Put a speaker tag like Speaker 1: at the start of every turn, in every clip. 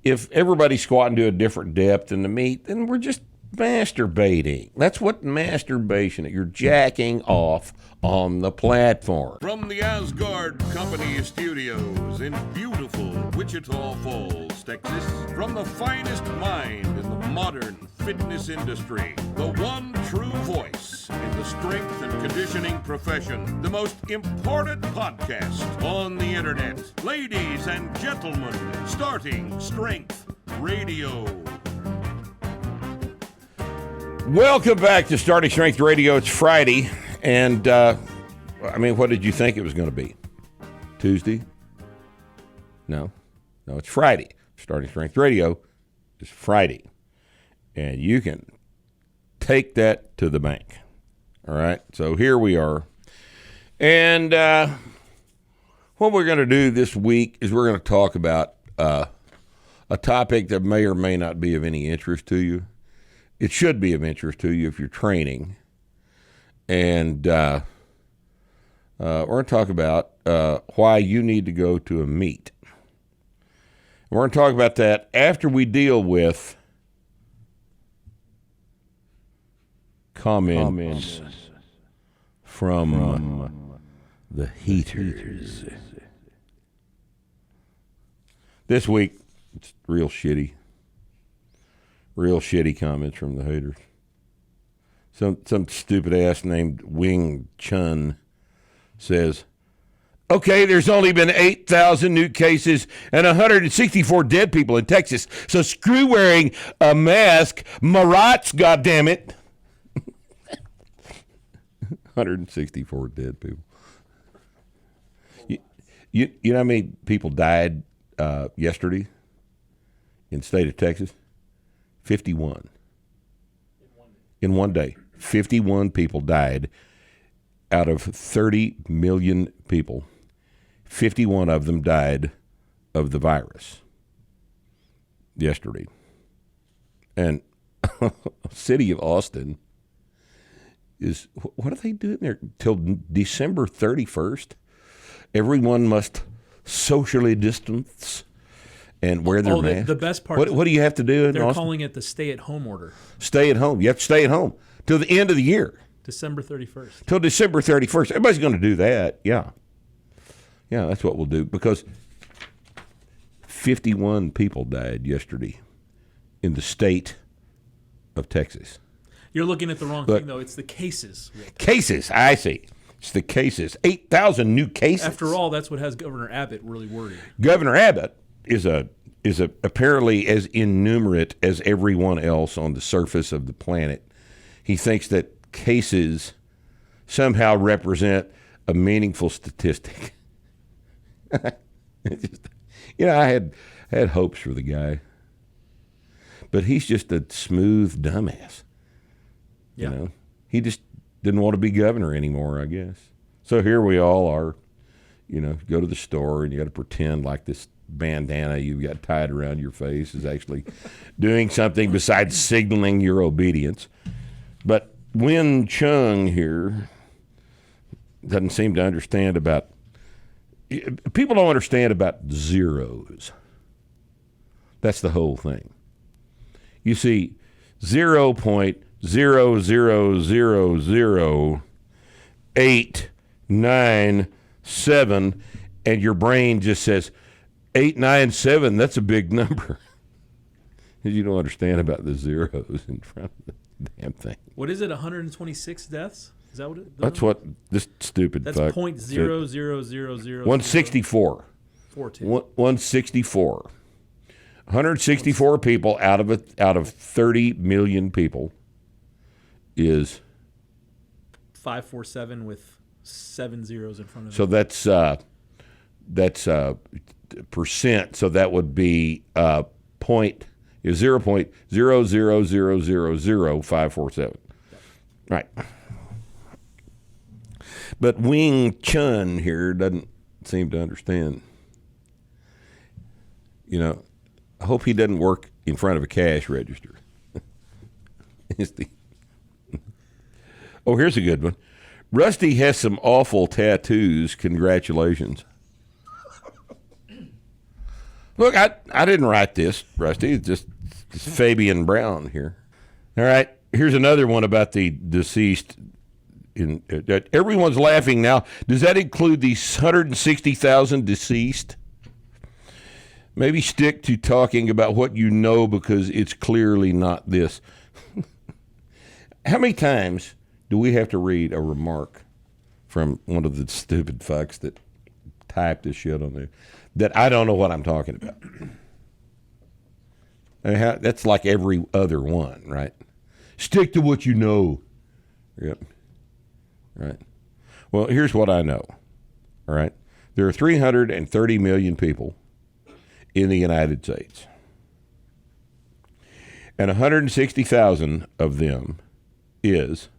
Speaker 1: if everybody's squatting to a different depth in the meet, then we're just masturbating. That's what masturbation is. You're jacking off on the platform.
Speaker 2: From the Asgard Company Studios in beautiful Wichita Falls, Texas, from the finest mind in the modern fitness industry, the one true voice in the strength and conditioning profession, the most important podcast on the internet. Ladies and gentlemen, starting Strength Radio.
Speaker 1: Welcome back to Starting Strength Radio. It's Friday, and what did you think it was going to be? Tuesday? No, it's Friday. Starting Strength Radio is Friday, and you can take that to the bank. All right, so here we are, and what we're going to do this week is we're going to talk about a topic that may or may not be of any interest to you. It should be of interest to you if you're training. And we're going to talk about why you need to go to a meet. We're going to talk about that after we deal with comments from the haters. This week, it's real shitty. Real shitty comments from the haters. Some stupid ass named Wing Chun says, okay, there's only been 8,000 new cases and 164 dead people in Texas. So screw wearing a mask, Marats, goddammit. 164 dead people. You know how many people died yesterday in the state of Texas? 51. In one day. 51 people died out of 30 million people. 51 of them died of the virus yesterday. And city of Austin is, what are they doing there? Till December 31st? Everyone must socially distance and wear their mask.
Speaker 3: The best part.
Speaker 1: What do you have to do in
Speaker 3: They're
Speaker 1: Austin?
Speaker 3: calling it the stay-at-home order.
Speaker 1: Stay at home. You have to stay at home till the end of the year.
Speaker 3: December 31st.
Speaker 1: Till December 31st. Everybody's going to do that. Yeah. Yeah, that's what we'll do because 51 people died yesterday in the state of Texas.
Speaker 3: You're looking at the wrong thing, though. It's the cases.
Speaker 1: Cases. I see. It's the cases. 8,000 new cases.
Speaker 3: After all, that's what has Governor Abbott really worried.
Speaker 1: Governor Abbott is apparently as innumerate as everyone else on the surface of the planet. He thinks that cases somehow represent a meaningful statistic. I had hopes for the guy, but he's just a smooth dumbass.
Speaker 3: Yeah.
Speaker 1: You know, he just didn't want to be governor anymore, I guess. So here we all are. You know, go to the store and you got to pretend like this bandana you've got tied around your face is actually doing something besides signaling your obedience. But Win Chung here doesn't seem to understand about – people don't understand about zeros. That's the whole thing. You see, 0.0000897, and your brain just says – 897, that's a big number. You don't understand about the zeros in front of the damn thing.
Speaker 3: What is it, 126 deaths? Is that what it is?
Speaker 1: That's what this stupid
Speaker 3: That's
Speaker 1: fuck
Speaker 3: 0.00000.
Speaker 1: 164. 164. 164 people out of 30 million people is
Speaker 3: 547 with 7 zeros in front of it.
Speaker 1: So that's percent, so that would be 0.000000547. Right. But Wing Chun here doesn't seem to understand. You know, I hope he doesn't work in front of a cash register. Oh, here's a good one. Rusty has some awful tattoos. Congratulations. Look, I didn't write this, Rusty. It's just Fabian Brown here. All right, here's another one about the deceased. Everyone's laughing now. Does that include these 160,000 deceased? Maybe stick to talking about what you know because it's clearly not this. How many times do we have to read a remark from one of the stupid fucks that typed this shit on there that I don't know what I'm talking about? I mean, that's like every other one, right? Stick to what you know. Yep. Right. Well, here's what I know. All right. There are 330 million people in the United States. And 160,000 of them is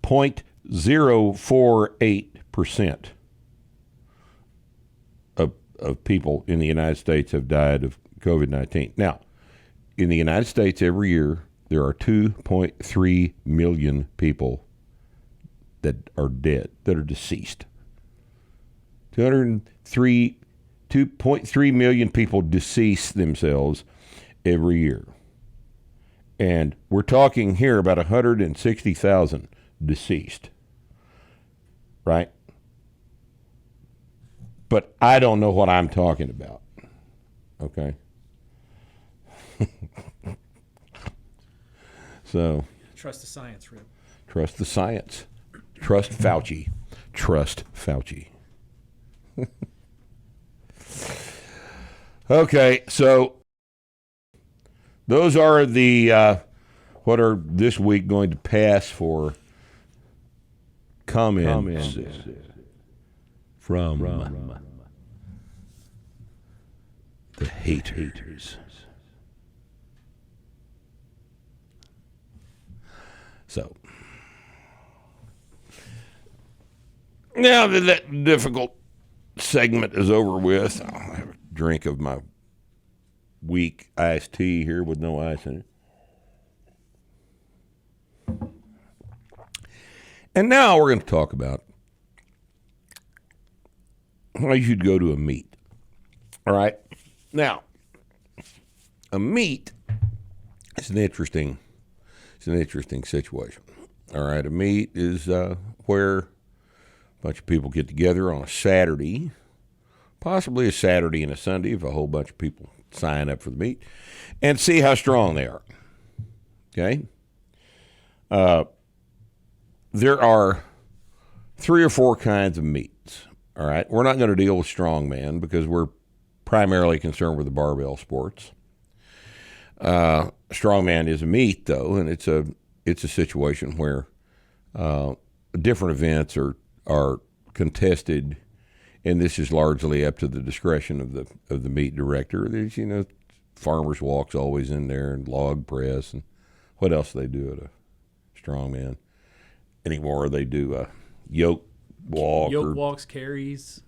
Speaker 1: 0.048% of people in the United States have died of COVID-19. Now, in the United States every year, there are 2.3 million people that are dead, that are deceased. 2.3 million people decease themselves every year. And we're talking here about 160,000 deceased, right? But I don't know what I'm talking about, okay? So.
Speaker 3: Trust the science, Rip.
Speaker 1: Trust the science. Trust Fauci. Trust Fauci. Okay, so those are the what are this week going to pass for comments from the haters. So now that that difficult segment is over with, I'll have a drink of my weak iced tea here with no ice in it. And now we're going to talk about how you should go to a meet. All right? Now, a meet is an interesting situation. All right? A meet is where a bunch of people get together on a Saturday, possibly a Saturday and a Sunday if a whole bunch of people sign up for the meet, and see how strong they are. Okay? There are 3 or 4 kinds of meets. All right? We're not going to deal with strongman because we're primarily concerned with the barbell sports. Strongman is a meet, though, and it's a situation where different events are contested, and this is largely up to the discretion of the meet director. There's, farmers walk's always in there, and log press, and what else do they do at a strongman anymore? They do a yoke walk,
Speaker 3: walks, carries,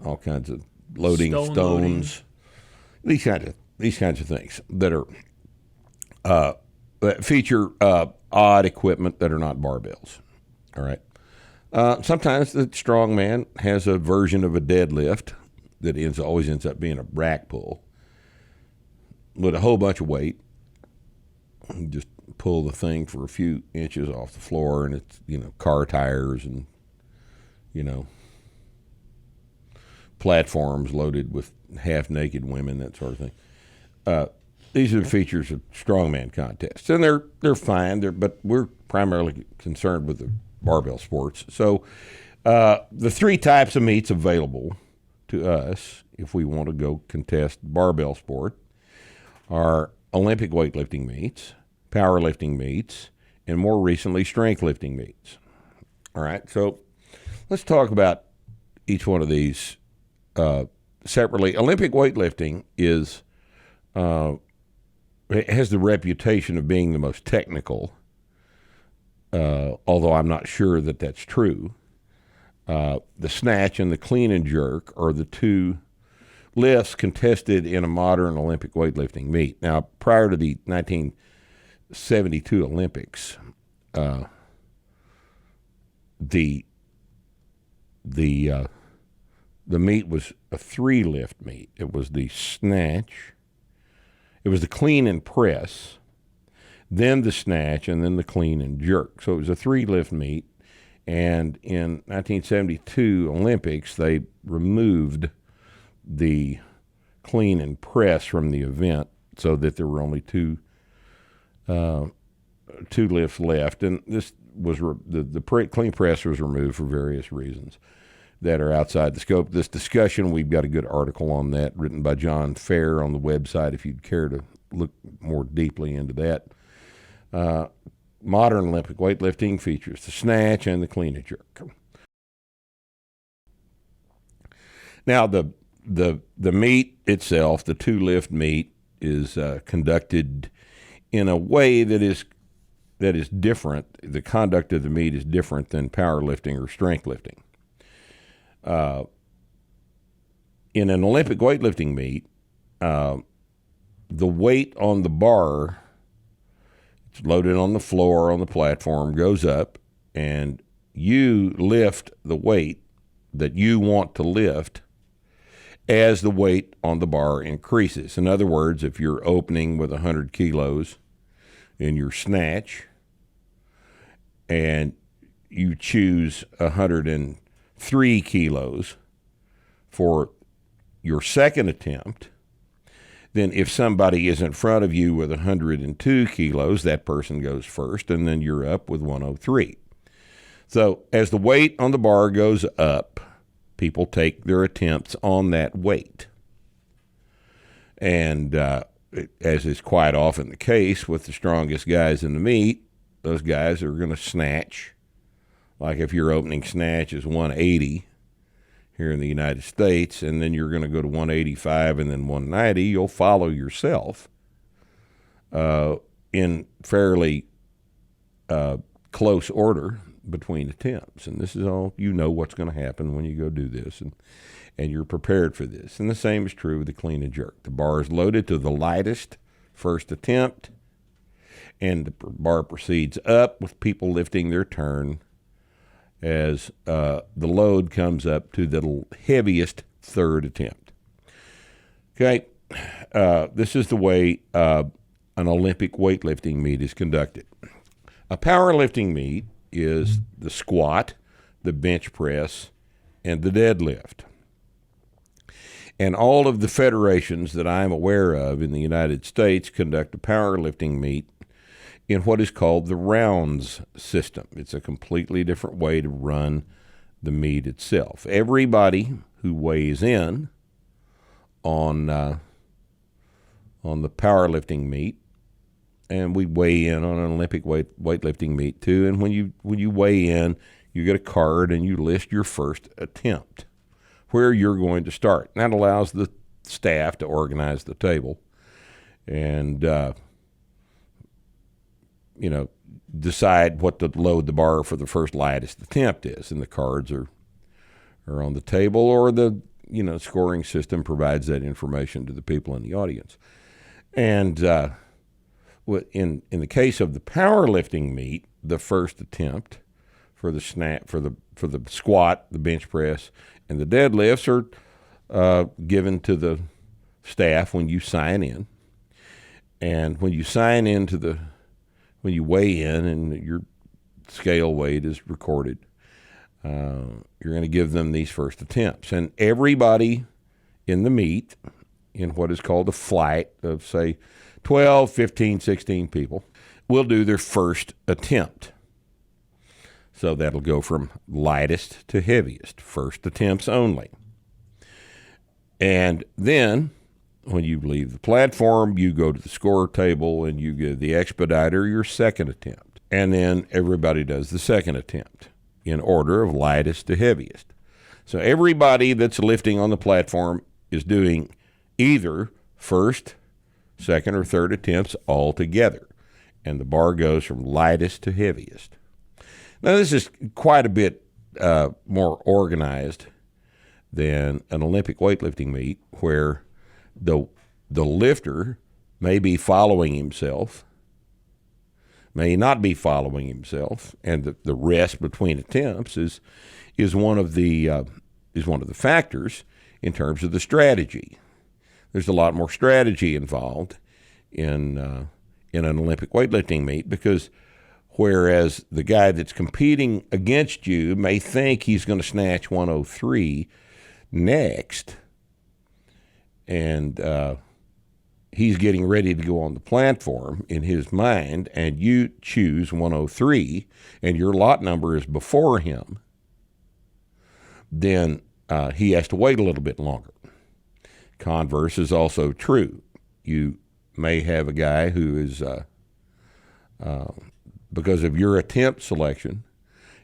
Speaker 1: all kinds of loading stones. These kinds of things that are that feature odd equipment that are not barbells. All right. Sometimes the strongman has a version of a deadlift that always ends up being a rack pull with a whole bunch of weight. You just pull the thing for a few inches off the floor, and it's car tires and platforms loaded with half-naked women, that sort of thing. These are the features of strongman contests, and they're fine. But we're primarily concerned with the barbell sports. So the 3 types of meets available to us if we want to go contest barbell sport are Olympic weightlifting meets, powerlifting meets, and more recently strength lifting meets. All right, so let's talk about each one of these separately. Olympic weightlifting it has the reputation of being the most technical, although I'm not sure that that's true. The snatch and the clean and jerk are the 2 lifts contested in a modern Olympic weightlifting meet. Now, prior to the 1972 Olympics, the the meet was a 3-lift meet. It was the snatch, it was the clean and press, then the snatch, and then the clean and jerk. So it was a 3-lift meet. And in 1972 Olympics, they removed the clean and press from the event so that there were only two lifts left. And this was the clean press was removed for various reasons that are outside the scope of this discussion. We've got a good article on that written by John Fair on the website if you'd care to look more deeply into that. Modern Olympic weightlifting features the snatch and the clean and jerk. Now, the meet itself, the 2-lift meet, is conducted in a way that is different. The conduct of the meet is different than powerlifting or strength lifting. In an Olympic weightlifting meet, the weight on the bar, it's loaded on the floor on the platform, goes up, and you lift the weight that you want to lift as the weight on the bar increases. In other words, if you're opening with 100 kilos in your snatch and you choose 103 kilos for your second attempt, then if somebody is in front of you with 102 kilos, that person goes first, and then you're up with 103. So as the weight on the bar goes up, people take their attempts on that weight. And as is quite often the case with the strongest guys in the meet, those guys are going to snatch. Like if your opening snatch is 180 here in the United States, and then you're going to go to 185 and then 190, you'll follow yourself in fairly close order between attempts. And this is all, you know what's going to happen when you go do this, and you're prepared for this. And the same is true with the clean and jerk. The bar is loaded to the lightest first attempt, and the bar proceeds up with people lifting their turn as the load comes up to the heaviest third attempt. Okay, this is the way an Olympic weightlifting meet is conducted. A powerlifting meet is the squat, the bench press, and the deadlift. And all of the federations that I'm aware of in the United States conduct a powerlifting meet in what is called the rounds system. It's a completely different way to run the meet itself. Everybody who weighs in on the powerlifting meet, and we weigh in on an Olympic weightlifting meet too, and when you weigh in, you get a card and you list your first attempt, where you're going to start. And that allows the staff to organize the table and decide what to load the bar for the first lightest attempt is. And the cards are on the table, or the scoring system provides that information to the people in the audience. And in the case of the powerlifting meet, the first attempt for the for the squat, the bench press, and the deadlifts are given to the staff when you sign in. And when you sign into when you weigh in and your scale weight is recorded, you're going to give them these first attempts. And everybody in the meet, in what is called a flight of, say, 12, 15, 16 people, will do their first attempt. So that'll go from lightest to heaviest, first attempts only. And then when you leave the platform, you go to the score table and you give the expediter your second attempt. And then everybody does the second attempt in order of lightest to heaviest. So everybody that's lifting on the platform is doing either first, second, or third attempts all together. And the bar goes from lightest to heaviest. Now, this is quite a bit more organized than an Olympic weightlifting meet, where the lifter may be following himself, may not be following himself, and the rest between attempts is one of the is one of the factors in terms of the strategy. There's a lot more strategy involved in an Olympic weightlifting meet, because whereas the guy that's competing against you may think he's going to snatch 103 next, and he's getting ready to go on the platform in his mind, and you choose 103, and your lot number is before him, then he has to wait a little bit longer. Converse is also true. You may have a guy who is, because of your attempt selection,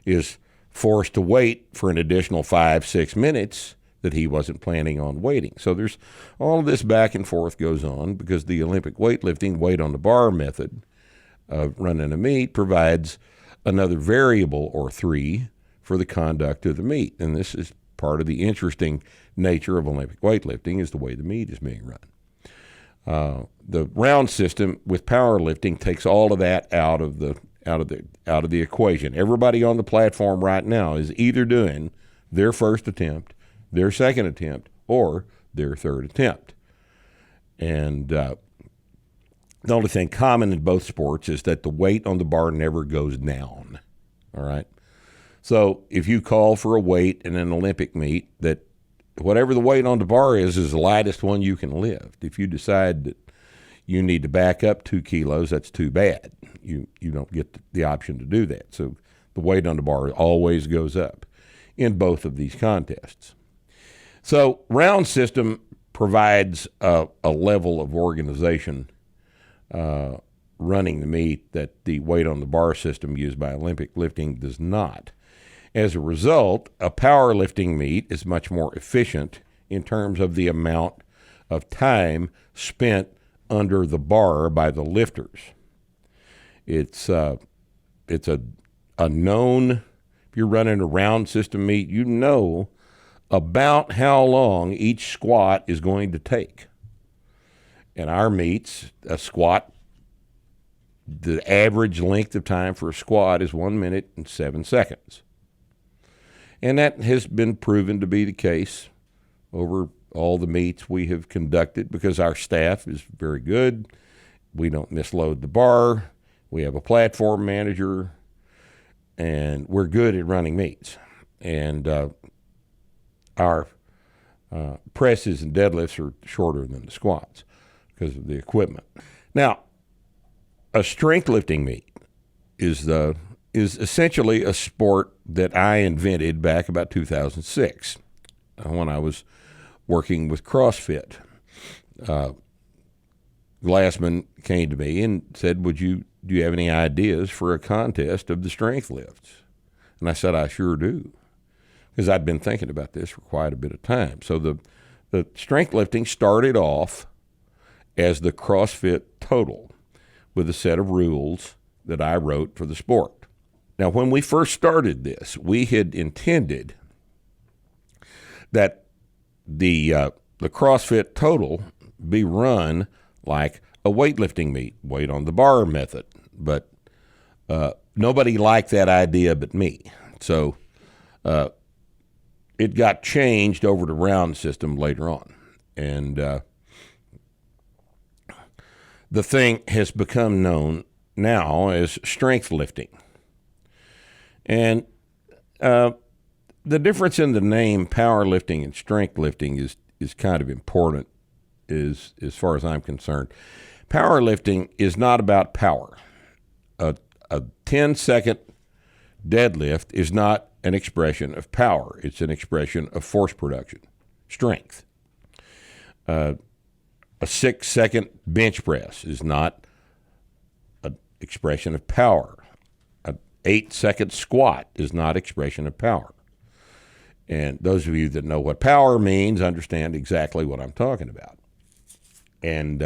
Speaker 1: is forced to wait for an additional 5-6 minutes that he wasn't planning on waiting. So there's all of this back and forth goes on, because the Olympic weightlifting weight on the bar method of running a meet provides another variable or three for the conduct of the meet. And this is part of the interesting nature of Olympic weightlifting, is the way the meet is being run. The round system with powerlifting takes all of that out of the equation. Everybody on the platform right now is either doing their first attempt, their second attempt, or their third attempt. And the only thing common in both sports is that the weight on the bar never goes down. All right? So if you call for a weight in an Olympic meet, that whatever the weight on the bar is the lightest one you can lift. If you decide that you need to back up 2 kilos, that's too bad. You don't get the option to do that. So the weight on the bar always goes up in both of these contests. So round system provides a level of organization running the meet that the weight on the bar system used by Olympic lifting does not. As a result, a powerlifting meet is much more efficient in terms of the amount of time spent under the bar by the lifters. It's a known, if you're running a round system meet, you know about how long each squat is going to take. In our meets, a squat, the average length of time for a squat is 1 minute and 7 seconds. And that has been proven to be the case over all the meets we have conducted, because our staff is very good. We don't misload the bar. We have a platform manager, and we're good at running meets. And our presses and deadlifts are shorter than the squats because of the equipment. Now, a strength lifting meet is essentially a sport that I invented back about 2006 when I was working with CrossFit. Glassman came to me and said, do you have any ideas for a contest of the strength lifts? And I said, I sure do, because I'd been thinking about this for quite a bit of time. So the strength lifting started off as the CrossFit Total with a set of rules that I wrote for the sport. Now, when we first started this, we had intended that the CrossFit Total be run like a weightlifting meet, weight on the bar method. But nobody liked that idea but me. So it got changed over to round system later on. And the thing has become known now as strength lifting. And the difference in the name powerlifting and strength lifting is kind of important as far as I'm concerned. Powerlifting is not about power. A 10-second deadlift is not an expression of power. It's an expression of force production, strength. A 6-second bench press is not an expression of power. An 8-second squat is not expression of power. And those of you that know what power means understand exactly what I'm talking about. And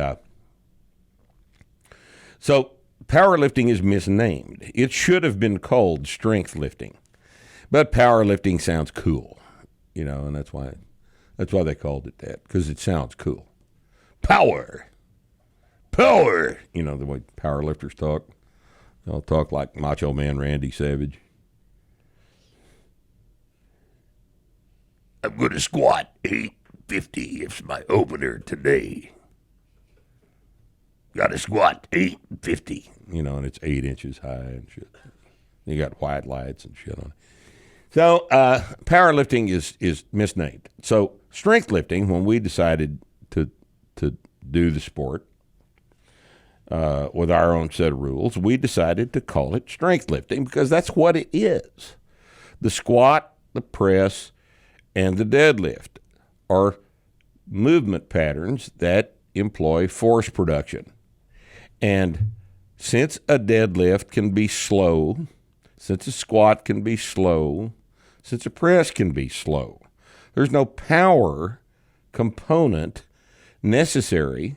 Speaker 1: so powerlifting is misnamed. It should have been called strength lifting, but powerlifting sounds cool, and that's why they called it that, because it sounds cool. Power, the way powerlifters talk. They'll talk like Macho Man Randy Savage. I'm going to squat 850. It's my opener today. Got to squat 850. And it's 8 inches high and shit. You got white lights and shit on it. So powerlifting is misnamed. So strength lifting, when we decided to do the sport with our own set of rules, we decided to call it strength lifting because that's what it is. The squat, the press, and the deadlift are movement patterns that employ force production. And since a deadlift can be slow, since a squat can be slow, since a press can be slow, there's no power component necessary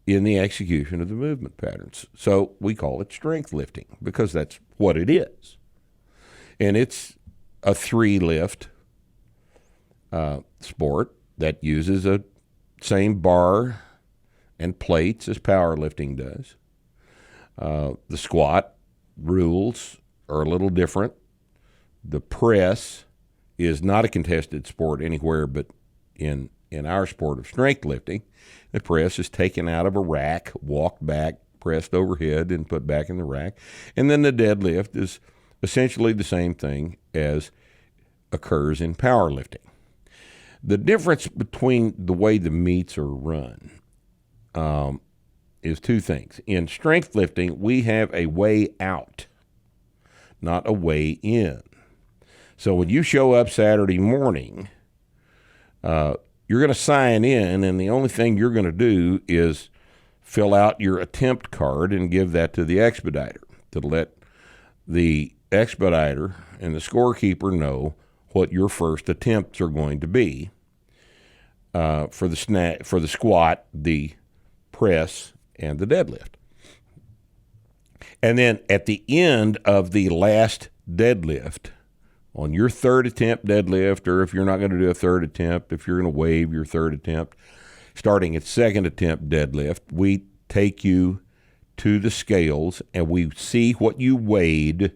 Speaker 1: in the execution of the movement patterns. So we call it strength lifting because that's what it is. And it's a 3-lift sport that uses a same bar and plates as powerlifting does. The squat rules are a little different. The press is not a contested sport anywhere but in our sport of strength lifting. The press is taken out of a rack, walked back, pressed overhead, and put back in the rack. And then the deadlift is essentially the same thing as occurs in powerlifting. The difference between the way the meets are run is two things. In strength lifting, we have a way out, not a way in. So when you show up Saturday morning, you're going to sign in, and the only thing you're going to do is fill out your attempt card and give that to the expediter to let the expediter and the scorekeeper know what your first attempts are going to be for the squat, the press, and the deadlift. And then at the end of the last deadlift, on your third attempt deadlift, or if you're not going to do a third attempt, if you're going to waive your third attempt, starting at second attempt deadlift, we take you to the scales and we see what you weighed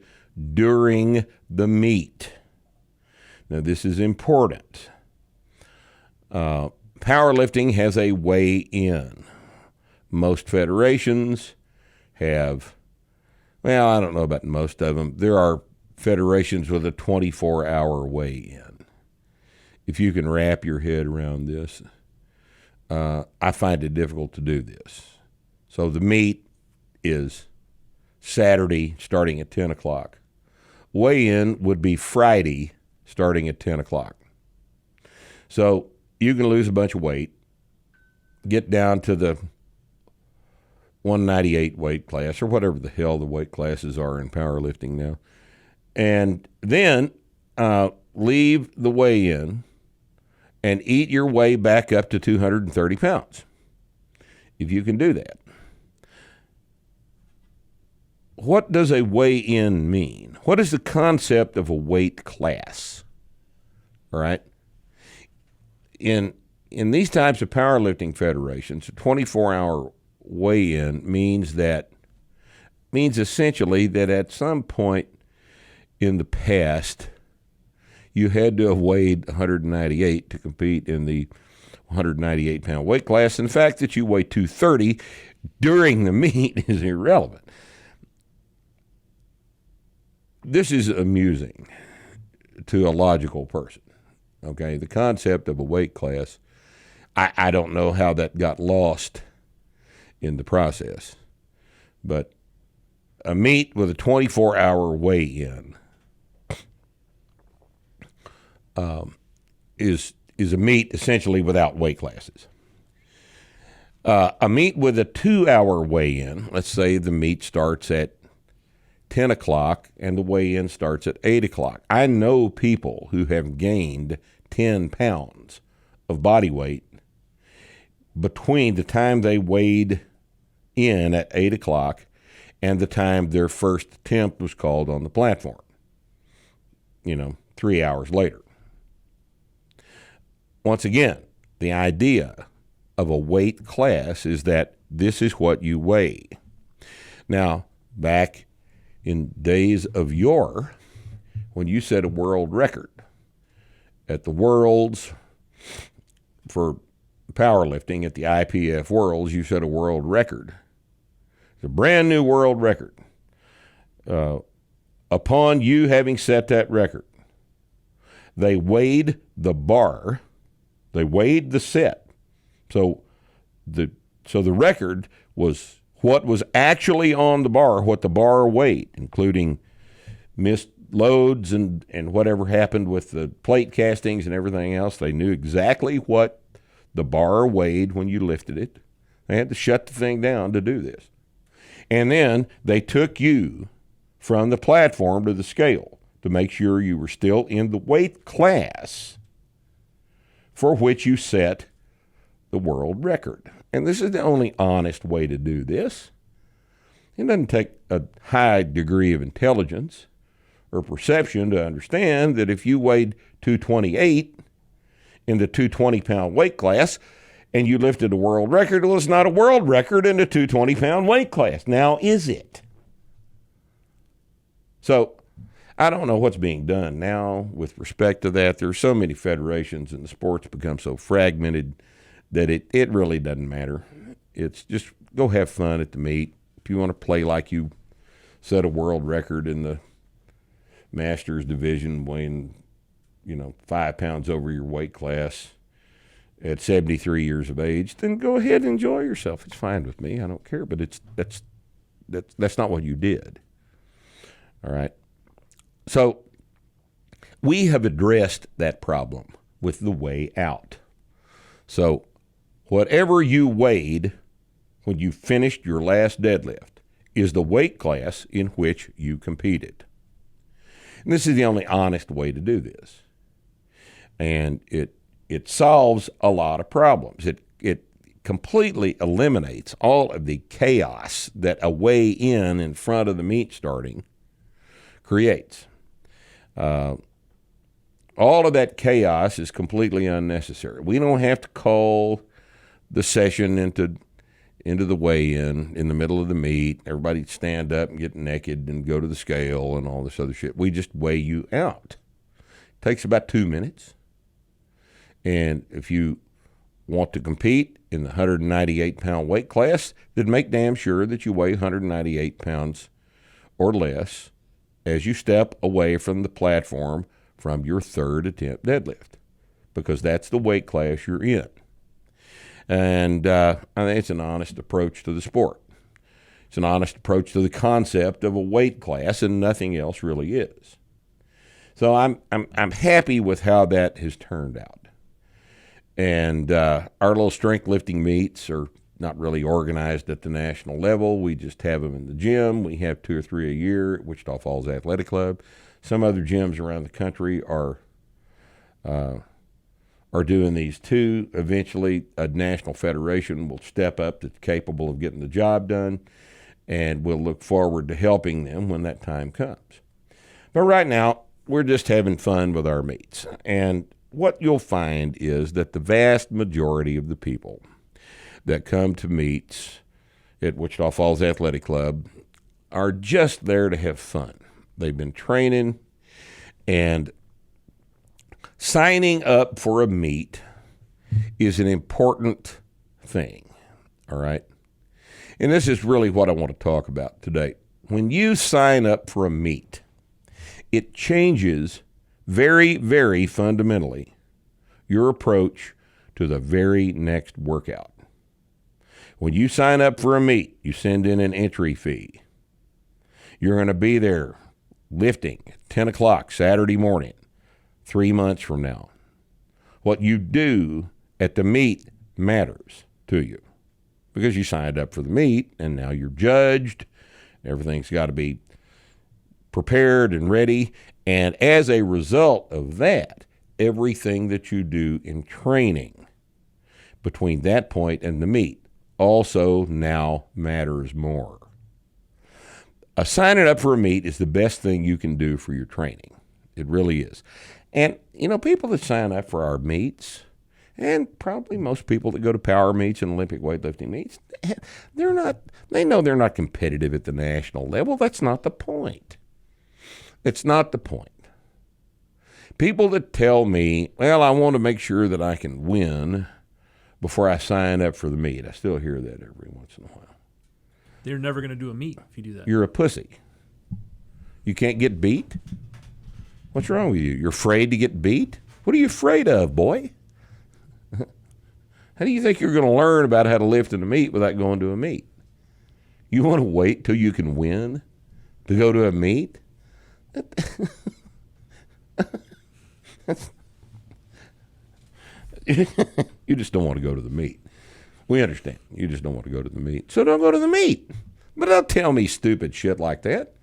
Speaker 1: during the meet. Now, this is important. Powerlifting has a weigh-in. Most federations have, well, I don't know about most of them. There are federations with a 24-hour weigh-in. If you can wrap your head around this, I find it difficult to do this. So the meet is Saturday starting at 10 o'clock. Weigh-in would be Friday starting at 10 o'clock. So you can lose a bunch of weight, get down to the 198 weight class or whatever the hell the weight classes are in powerlifting now, and then leave the weigh-in and eat your way back up to 230 pounds, if you can do that. What does a weigh-in mean? What is the concept of a weight class? All right? In these types of powerlifting federations, a 24-hour weigh-in means essentially that at some point in the past, you had to have weighed 198 to compete in the 198-pound weight class. And the fact that you weigh 230 during the meet is irrelevant. This is amusing to a logical person. Okay, the concept of a weight class, I don't know how that got lost in the process, but a meet with a 24-hour weigh-in is a meet essentially without weight classes. A meet with a 2-hour weigh-in, let's say the meet starts at 10 o'clock and the weigh-in starts at 8 o'clock. I know people who have gained 10 pounds of body weight between the time they weighed in at 8 o'clock and the time their first attempt was called on the platform, 3 hours later. Once again, the idea of a weight class is that this is what you weigh. Now, back in days of yore, when you set a world record at the Worlds for powerlifting, at the IPF Worlds, you set a world record. It's a brand new world record. Upon you having set that record, they weighed the bar, they weighed the set. So the record was what was actually on the bar, what the bar weighed, including missed loads and whatever happened with the plate castings and everything else. They knew exactly what the bar weighed when you lifted it. They had to shut the thing down to do this. And then they took you from the platform to the scale to make sure you were still in the weight class for which you set the world record. And this is the only honest way to do this. It doesn't take a high degree of intelligence or perception to understand that if you weighed 228 in the 220-pound weight class and you lifted a world record, well, it's not a world record in the 220-pound weight class. Now, is it? So I don't know what's being done now with respect to that. There are so many federations and the sport's become so fragmented that it really doesn't matter. It's just go have fun at the meet. If you want to play like you set a world record in the Masters division weighing, 5 pounds over your weight class at 73 years of age, then go ahead and enjoy yourself. It's fine with me. I don't care, but that's not what you did. All right. So we have addressed that problem with the way out. So whatever you weighed when you finished your last deadlift is the weight class in which you competed. And this is the only honest way to do this. And it solves a lot of problems. It completely eliminates all of the chaos that a weigh-in front of the meet starting creates. All of that chaos is completely unnecessary. We don't have to call the session into the weigh-in in the middle of the meet. Everybody stand up and get naked and go to the scale and all this other shit. We just weigh you out. It takes about 2 minutes. And if you want to compete in the 198-pound weight class, then make damn sure that you weigh 198 pounds or less as you step away from the platform from your third attempt deadlift, because that's the weight class you're in. And I think it's an honest approach to the sport. It's an honest approach to the concept of a weight class, and nothing else really is. So I'm happy with how that has turned out. And our little strength lifting meets are not really organized at the national level. We just have them in the gym. We have 2 or 3 a year at Wichita Falls Athletic Club. Some other gyms around the country are doing these too. Eventually, a national federation will step up that's capable of getting the job done, and we'll look forward to helping them when that time comes. But right now, we're just having fun with our meets. And what you'll find is that the vast majority of the people that come to meets at Wichita Falls Athletic Club are just there to have fun. They've been training, and signing up for a meet is an important thing, all right? And this is really what I want to talk about today. When you sign up for a meet, it changes very, very fundamentally your approach to the very next workout. When you sign up for a meet, you send in an entry fee. You're going to be there lifting at 10 o'clock Saturday morning, 3 months from now. What you do at the meet matters to you because you signed up for the meet, and now you're judged. Everything's got to be prepared and ready. And as a result of that, everything that you do in training between that point and the meet also now matters more. Signing up for a meet is the best thing you can do for your training. It really is. And, people that sign up for our meets, and probably most people that go to power meets and Olympic weightlifting meets, they know they're not competitive at the national level. That's not the point. It's not the point. People that tell me, well, I want to make sure that I can win before I sign up for the meet. I still hear that every once in a while.
Speaker 3: They're never going to do a meet if you do that.
Speaker 1: You're a pussy. You can't get beat? What's wrong with you? You're afraid to get beat? What are you afraid of, boy? How do you think you're going to learn about how to lift in a meet without going to a meet? You want to wait till you can win to go to a meet? You just don't want to go to the meet. We understand. You just don't want to go to the meet. So don't go to the meet. But don't tell me stupid shit like that.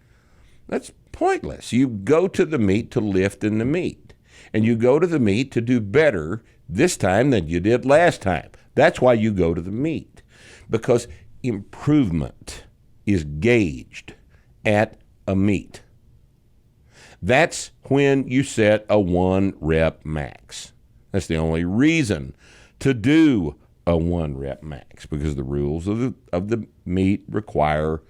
Speaker 1: That's pointless. You go to the meet to lift in the meet. And you go to the meet to do better this time than you did last time. That's why you go to the meet. Because improvement is gauged at a meet. That's when you set a 1 rep max. That's the only reason to do a 1 rep max, because the rules of the meet require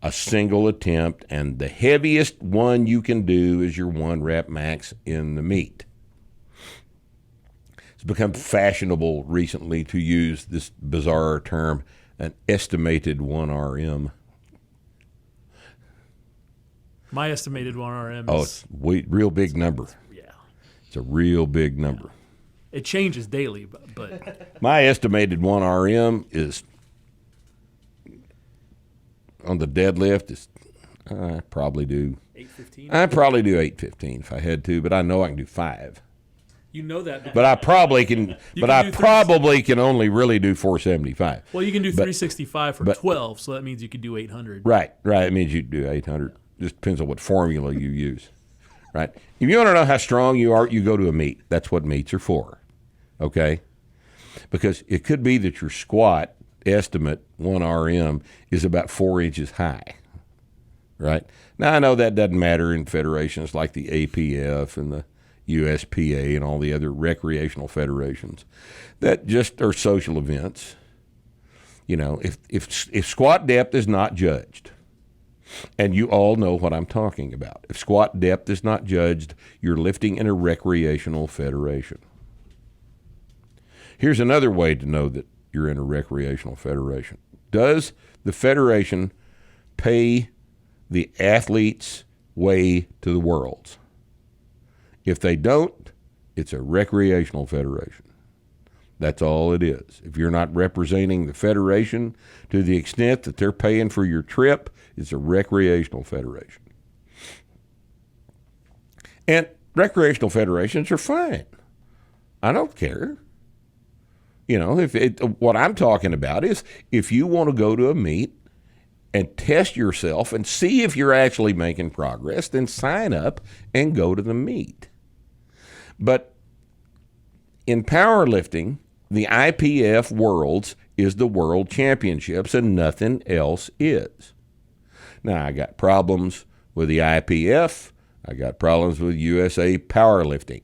Speaker 1: a single attempt, and the heaviest one you can do is your 1 rep max in the meet. It's become fashionable recently to use this bizarre term, an estimated 1 RM.
Speaker 3: My estimated 1 RM
Speaker 1: Oh,
Speaker 3: is...
Speaker 1: it's real big number.
Speaker 3: Yeah.
Speaker 1: It's a real big number.
Speaker 3: It changes daily, but
Speaker 1: My estimated 1 RM is, on the deadlift, is I probably do
Speaker 3: 8:15.
Speaker 1: 8:15 if I had to, but I know I can do 5.
Speaker 3: You know that.
Speaker 1: But I probably can.
Speaker 3: You
Speaker 1: but
Speaker 3: can
Speaker 1: I
Speaker 3: do
Speaker 1: probably can only really do 475.
Speaker 3: Well, you can do 365 for
Speaker 1: but-
Speaker 3: 12, so that means you could do 800.
Speaker 1: Right. It means you do 800. Just depends on what formula you use. Right. If you want to know how strong you are, you go to a meet. That's what meets are for. Okay. Because it could be that your squat estimate 1 RM is about 4 inches high. Right. Now I know that doesn't matter in federations like the APF and the USPA and all the other recreational federations that just are social events. You know, if squat depth is not judged, and you all know what I'm talking about, if squat depth is not judged, you're lifting in a recreational federation. Here's another way to know that you're in a recreational federation. Does the federation pay the athletes' way to the worlds? If they don't, it's a recreational federation. That's all it is. If you're not representing the federation to the extent that they're paying for your trip, it's a recreational federation. And recreational federations are fine. I don't care. You know, what I'm talking about is if you want to go to a meet and test yourself and see if you're actually making progress, then sign up and go to the meet. But in powerlifting, the IPF Worlds is the World Championships and nothing else is. Now, I got problems with the IPF. I got problems with USA Powerlifting,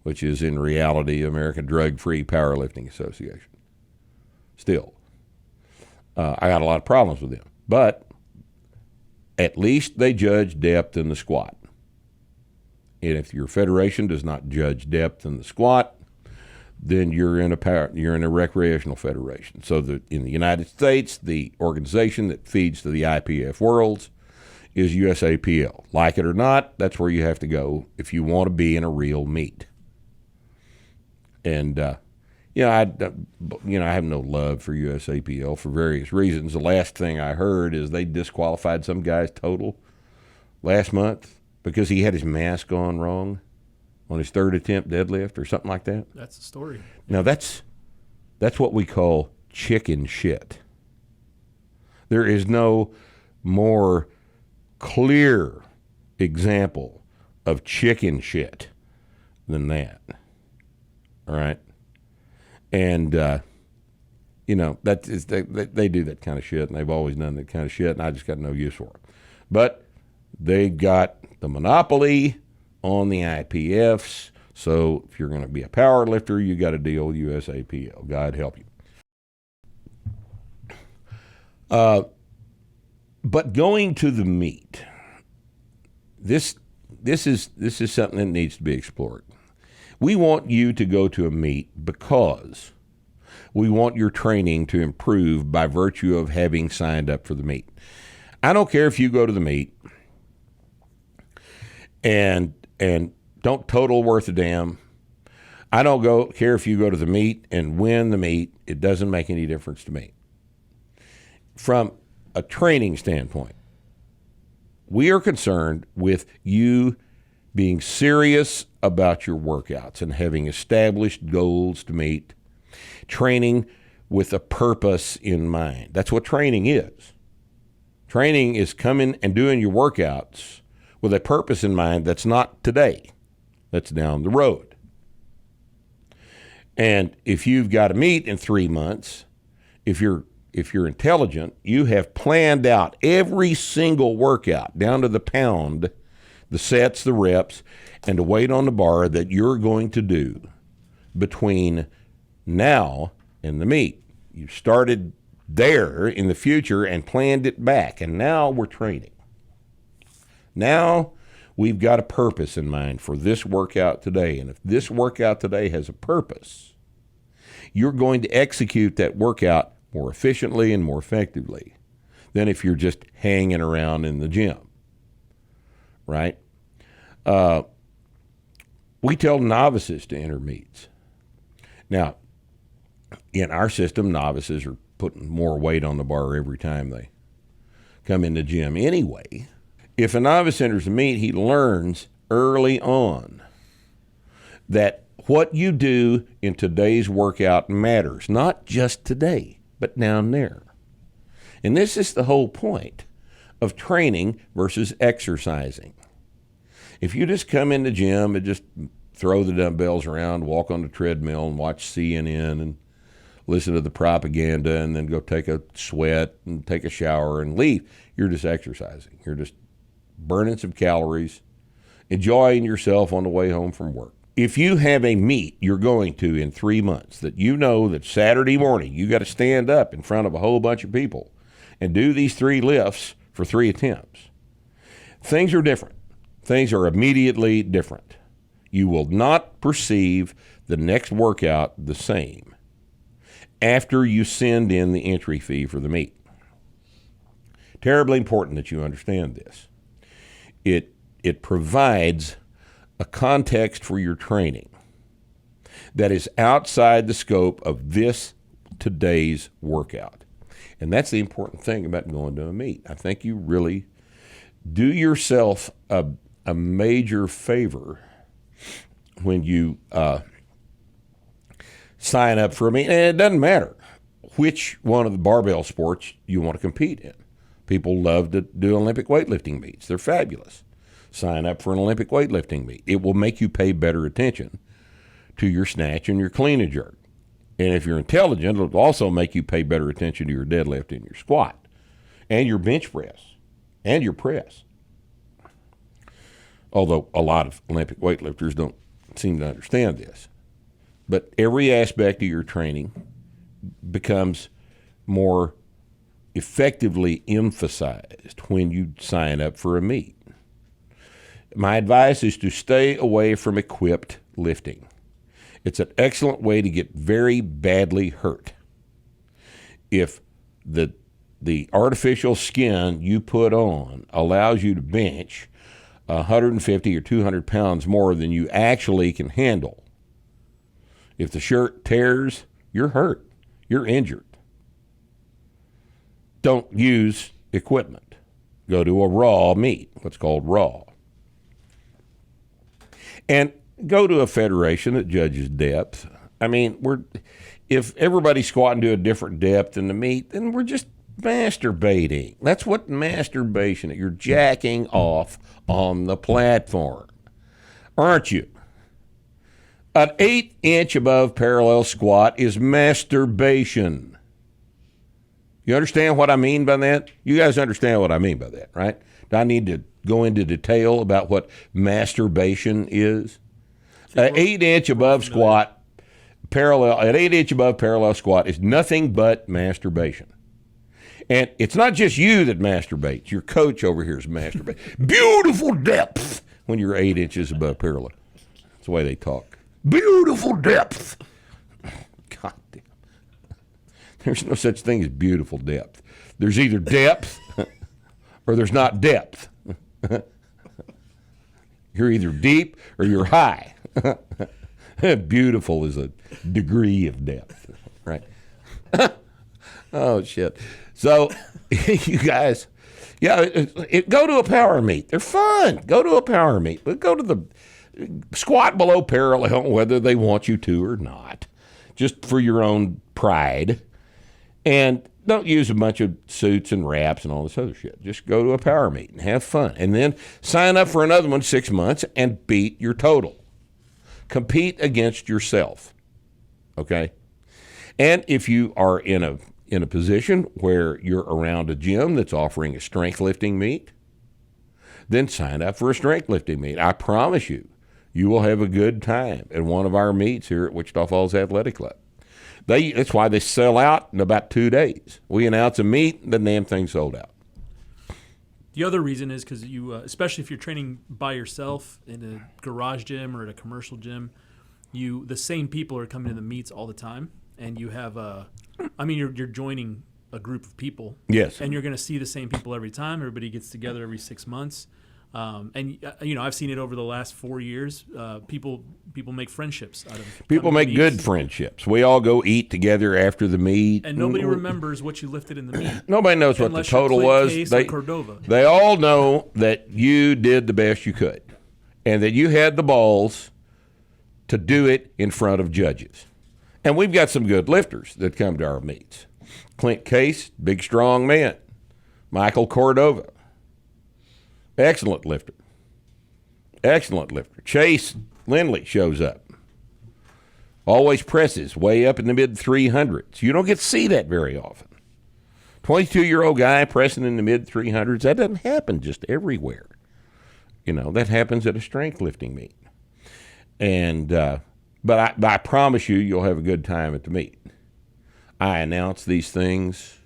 Speaker 1: which is in reality American Drug-Free Powerlifting Association. Still, I got a lot of problems with them. But at least they judge depth in the squat. And if your federation does not judge depth in the squat, then you're in a recreational federation. So in the United States, the organization that feeds to the IPF Worlds is USAPL. Like it or not, that's where you have to go if you want to be in a real meet. And I have no love for USAPL for various reasons. The last thing I heard is they disqualified some guy's total last month because he had his mask on wrong on his 3rd attempt deadlift or something like that.
Speaker 3: That's the story.
Speaker 1: Now that's what we call chicken shit. There is no more clear example of chicken shit than that. All right? And, that is, they do that kind of shit, and they've always done that kind of shit, and I just got no use for it. But they got the monopoly on the IPFs, so if you're going to be a power lifter, you got to deal with USAPL. God help you. But going to the meet, this this is something that needs to be explored. We want you to go to a meet because we want your training to improve by virtue of having signed up for the meet. I don't care if you go to the meet and don't total worth a damn. I don't care if you go to the meet and win the meet. It doesn't make any difference to me. From a training standpoint, we are concerned with you being serious about your workouts and having established goals to meet, training with a purpose in mind. That's what training is. Training is coming and doing your workouts with a purpose in mind that's not today, that's down the road. And if you've got to meet in 3 months, if you're intelligent, you have planned out every single workout down to the pound, the sets, the reps, and the weight on the bar that you're going to do between now and the meet. You started there in the future and planned it back, and now we're training. Now we've got a purpose in mind for this workout today, and if this workout today has a purpose, you're going to execute that workout more efficiently and more effectively than if you're just hanging around in the gym, right? We tell novices to enter meets. Now, in our system, novices are putting more weight on the bar every time they come in the gym anyway. If a novice enters a meet, he learns early on that what you do in today's workout matters, not just today, but down there. And this is the whole point of training versus exercising. If you just come in the gym and just throw the dumbbells around, walk on the treadmill and watch CNN and listen to the propaganda and then go take a sweat and take a shower and leave, you're just exercising. You're just burning some calories, enjoying yourself on the way home from work. If you have a meet you're going to in 3 months that you know that Saturday morning you got to stand up in front of a whole bunch of people and do these 3 lifts for 3 attempts, things are different. Things are immediately different. You will not perceive the next workout the same after you send in the entry fee for the meet. Terribly important that you understand this. It provides a context for your training that is outside the scope of this today's workout. And that's the important thing about going to a meet. I think you really do yourself a major favor when you sign up for a meet. And it doesn't matter which one of the barbell sports you want to compete in. People love to do Olympic weightlifting meets. They're fabulous. Sign up for an Olympic weightlifting meet. It will make you pay better attention to your snatch and your clean and jerk. And if you're intelligent, it'll also make you pay better attention to your deadlift and your squat and your bench press and your press. Although a lot of Olympic weightlifters don't seem to understand this. But every aspect of your training becomes more effectively emphasized when you sign up for a meet. My advice is to stay away from equipped lifting. It's an excellent way to get very badly hurt. If the artificial skin you put on allows you to bench 150 or 200 pounds more than you actually can handle, if the shirt tears, you're hurt. You're injured. Don't use equipment. Go to a raw meet, what's called raw. And go to a federation that judges depth. I mean, if everybody's squatting to a different depth in the meet, then we're just masturbating. That's what masturbation is. You're jacking off on the platform, aren't you? An 8-inch above parallel squat is masturbation. You understand what I mean by that? You guys understand what I mean by that, right? Do I need to go into detail about what masturbation is? An 8-inch above squat, an 8-inch above parallel squat is nothing but masturbation. And it's not just you that masturbates. Your coach over here is masturbating. Beautiful depth. when you're 8 inches above parallel. That's the way they talk. Beautiful depth. God damn. There's no such thing as beautiful depth. There's either depth or there's not depth. You're either deep or you're high. Beautiful is a degree of depth, right? Oh, shit. So, you guys, go to a power meet. They're fun. Go to a power meet. But go to the squat below parallel, whether they want you to or not, just for your own pride. And don't use a bunch of suits and wraps and all this other shit. Just go to a power meet and have fun. And then sign up for another one 6 months and beat your total. Compete against yourself. Okay? And if you are in a position where you're around a gym that's offering a strength lifting meet, then sign up for a strength lifting meet. I promise you, you will have a good time at one of our meets here at Wichita Falls Athletic Club. That's why they sell out in about 2 days. We announce a meet, the damn thing sold out.
Speaker 3: The other reason is because you, especially if you're training by yourself in a garage gym or at a commercial gym, the same people are coming to the meets all the time, and you have you're joining a group of people.
Speaker 1: Yes.
Speaker 3: And you're going to see the same people every time. Everybody gets together every 6 months. I've seen it over the last 4 years. People make friendships out of
Speaker 1: people make good friendships. We all go eat together after the meet,
Speaker 3: and nobody remembers what you lifted in the meet.
Speaker 1: Nobody knows what the total was. They all know that you did the best you could, and that you had the balls to do it in front of judges. And we've got some good lifters that come to our meets. Clint Case, big strong man. Michael Cordova. Excellent lifter. Chase Lindley shows up. Always presses way up in the mid-300s. You don't get to see that very often. 22-year-old guy pressing in the mid-300s, that doesn't happen just everywhere. That happens at a strength lifting meet. And but I promise you'll have a good time at the meet. I announce these things.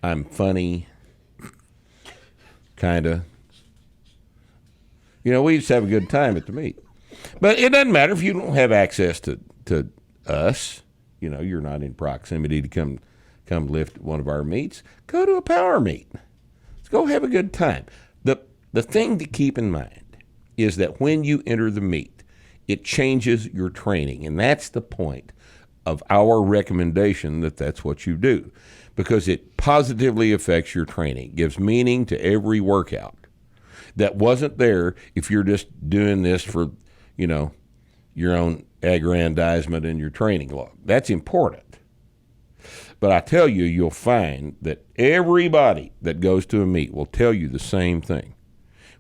Speaker 1: I'm funny. Kind of. We just have a good time at the meet. But it doesn't matter if you don't have access to us. You're not in proximity to come lift at one of our meets. Go to a power meet. Let's go have a good time. The thing to keep in mind is that when you enter the meet, it changes your training. And that's the point of our recommendation that that's what you do. Because it positively affects your training. It gives meaning to every workout. That wasn't there if you're just doing this for, your own aggrandizement in your training log. That's important. But I tell you, you'll find that everybody that goes to a meet will tell you the same thing.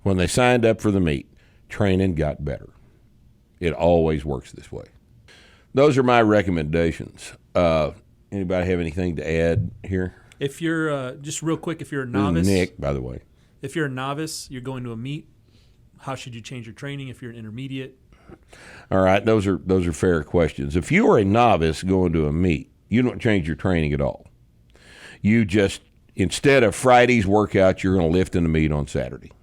Speaker 1: When they signed up for the meet, training got better. It always works this way. Those are my recommendations. Anybody have anything to add here?
Speaker 3: If you're, just real quick, if you're a novice.
Speaker 1: Nick, by the way.
Speaker 3: If you're a novice, you're going to a meet, how should you change your training? If you're an intermediate?
Speaker 1: All right, those are fair questions. If you are a novice going to a meet, you don't change your training at all. You just, instead of Friday's workout, you're going to lift in the meet on Saturday.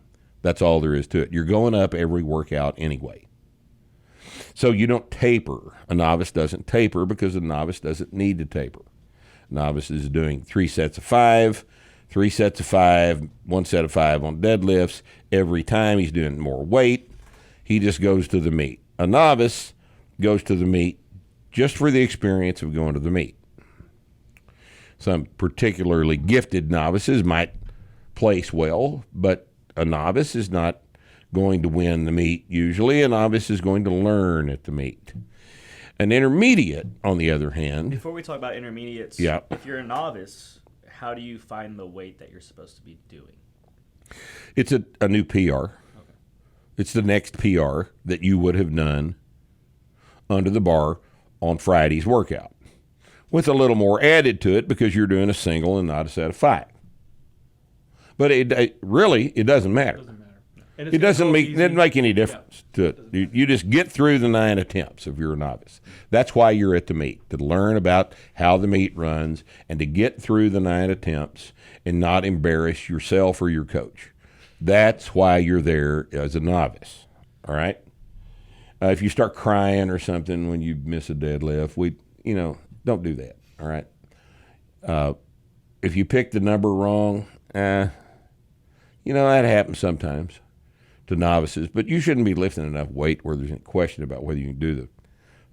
Speaker 1: That's all there is to it. You're going up every workout anyway. So you don't taper. A novice doesn't taper because a novice doesn't need to taper. A novice is doing 3 sets of 5, 1 set of 5 on deadlifts. Every time he's doing more weight, he just goes to the meet. A novice goes to the meet just for the experience of going to the meet. Some particularly gifted novices might place well, but a novice is not going to win the meet usually. A novice is going to learn at the meet. An intermediate, on the other hand...
Speaker 4: Before we talk about intermediates, if you're a novice, how do you find the weight that you're supposed to be doing?
Speaker 1: It's a new PR. Okay. It's the next PR that you would have done under the bar on Friday's workout, with a little more added to it because you're doing a single and not a set of 5. But it doesn't matter. It doesn't make any difference to it. You just get through the 9 attempts if you're a novice. That's why you're at the meet, to learn about how the meet runs and to get through the 9 attempts and not embarrass yourself or your coach. That's why you're there as a novice. all right? If you start crying or something when you miss a deadlift, don't do that, all right? If you pick the number wrong, that happens sometimes to novices, but you shouldn't be lifting enough weight where there's any question about whether you can do the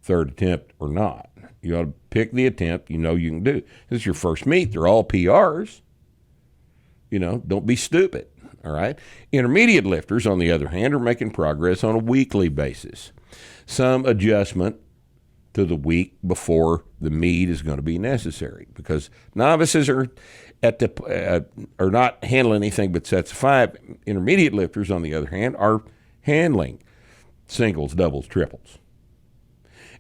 Speaker 1: third attempt or not. You ought to pick the attempt you can do. This is your first meet. They're all PRs. Don't be stupid, all right? Intermediate lifters, on the other hand, are making progress on a weekly basis. Some adjustment to the week before the meet is going to be necessary because novices are not handling anything but sets of 5. Intermediate lifters, on the other hand, are handling singles, doubles, triples.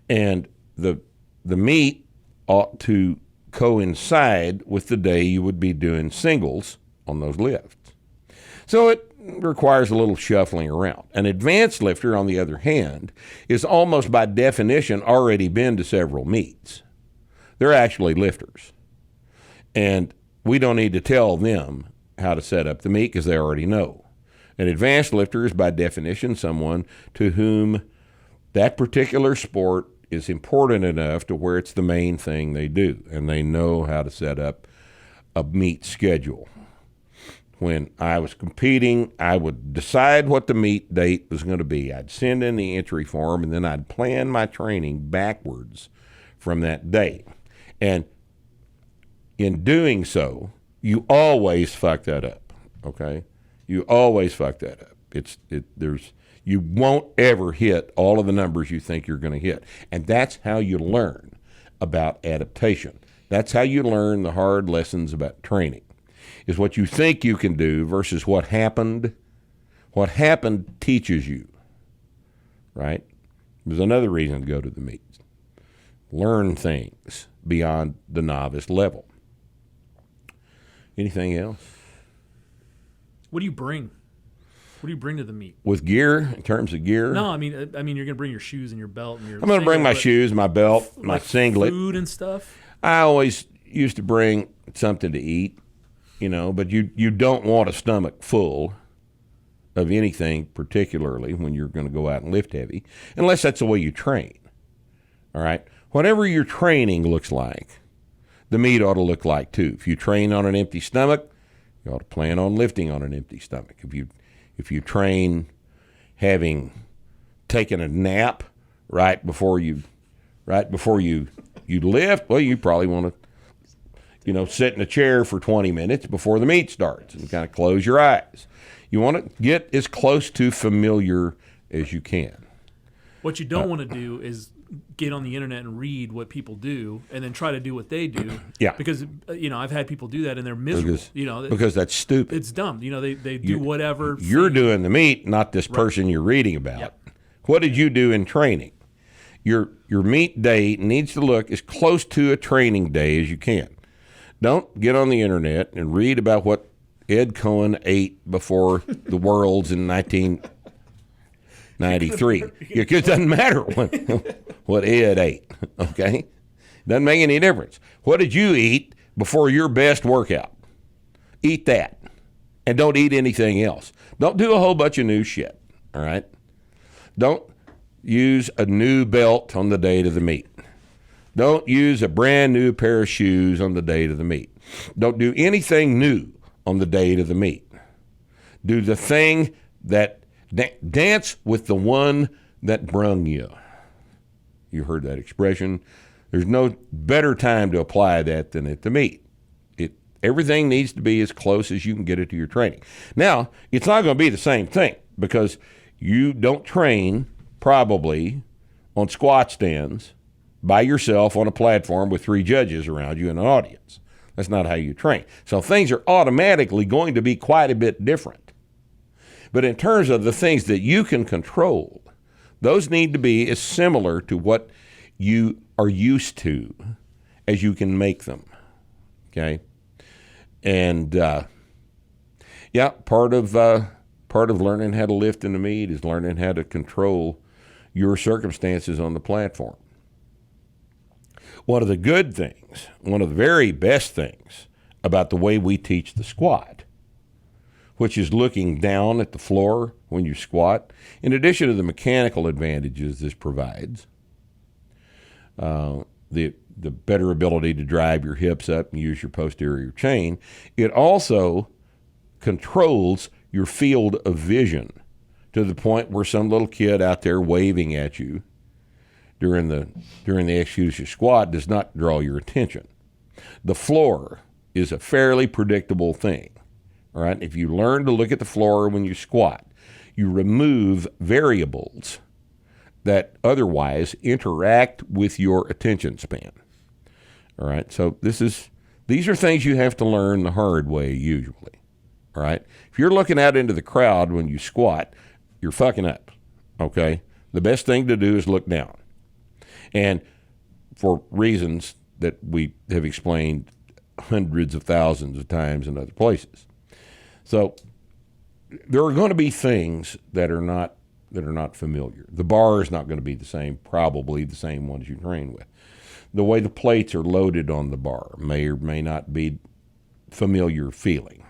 Speaker 1: And the meet ought to coincide with the day you would be doing singles on those lifts. So it requires a little shuffling around. An advanced lifter, on the other hand, is almost by definition already been to several meets. They're actually lifters. And we don't need to tell them how to set up the meet because they already know. An advanced lifter is by definition someone to whom that particular sport is important enough to where it's the main thing they do, and they know how to set up a meet schedule. When I was competing, I would decide what the meet date was going to be. I'd send in the entry form, and then I'd plan my training backwards from that date. And in doing so, you always fuck that up, okay? You always fuck that up. You won't ever hit all of the numbers you think you're going to hit. And that's how you learn about adaptation. That's how you learn the hard lessons about training, is what you think you can do versus what happened. What happened teaches you, right? There's another reason to go to the meets. Learn things beyond the novice level. Anything else?
Speaker 3: What do you bring? What do you bring to the meet?
Speaker 1: With gear, in terms of gear?
Speaker 3: No, I mean you're going to bring your shoes and your belt and your.
Speaker 1: I'm going to bring my shoes, my belt, my singlet,
Speaker 3: food and stuff.
Speaker 1: I always used to bring something to eat, but you don't want a stomach full of anything, particularly when you're going to go out and lift heavy, unless that's the way you train. All right, whatever your training looks like, the meet ought to look like too. If you train on an empty stomach, you ought to plan on lifting on an empty stomach. If you train having taken a nap right before you lift, well, you probably want to sit in a chair for 20 minutes before the meet starts and kind of close your eyes. You want to get as close to familiar as you can.
Speaker 3: What you don't want to do is get on the internet and read what people do and then try to do what they do.
Speaker 1: Yeah.
Speaker 3: Because, I've had people do that and they're miserable.
Speaker 1: Because that's stupid.
Speaker 3: It's dumb. They do whatever.
Speaker 1: You're doing the meet, not this person you're reading about.
Speaker 3: Yep.
Speaker 1: What did you do in training? Your meet day needs to look as close to a training day as you can. Don't get on the internet and read about what Ed Cohen ate before the Worlds in 1993. It doesn't matter what Ed ate, okay? Doesn't make any difference. What did you eat before your best workout? Eat that, and don't eat anything else. Don't do a whole bunch of new shit, all right? Don't use a new belt on the day of the meet. Don't use a brand new pair of shoes on the day of the meet. Don't do anything new on the day of the meet. Do the thing that dance with the one that brung you. You heard that expression. There's no better time to apply that than at the meet. Everything needs to be as close as you can get it to your training. Now, it's not going to be the same thing because you don't train probably on squat stands by yourself on a platform with 3 judges around you in an audience. That's not how you train. So things are automatically going to be quite a bit different. But in terms of the things that you can control, those need to be as similar to what you are used to as you can make them. Okay? And part of learning how to lift in the meet is learning how to control your circumstances on the platform. One of the good things, one of the very best things about the way we teach the squat, which is looking down at the floor when you squat, in addition to the mechanical advantages this provides, the better ability to drive your hips up and use your posterior chain, it also controls your field of vision to the point where some little kid out there waving at you during the execution squat does not draw your attention. The floor is a fairly predictable thing. All right? If you learn to look at the floor when you squat, you remove variables that otherwise interact with your attention span. All right? So these are things you have to learn the hard way usually. All right? If you're looking out into the crowd when you squat, you're fucking up. Okay? The best thing to do is look down. And for reasons that we have explained hundreds of thousands of times in other places. So there are going to be things that are not familiar. The bar is not going to be the same, probably the same ones you train with. The way the plates are loaded on the bar may or may not be familiar feeling.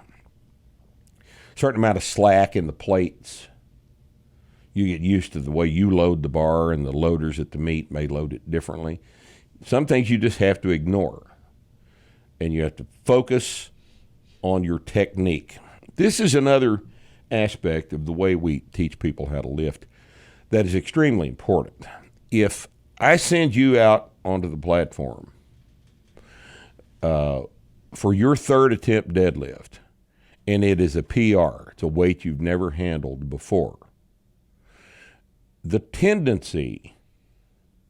Speaker 1: Certain amount of slack in the plates. You get used to the way you load the bar, and the loaders at the meet may load it differently. Some things you just have to ignore, and you have to focus on your technique. This is another aspect of the way we teach people how to lift that is extremely important. If I send you out onto the platform for your third attempt deadlift, and it is a PR, it's a weight you've never handled before, the tendency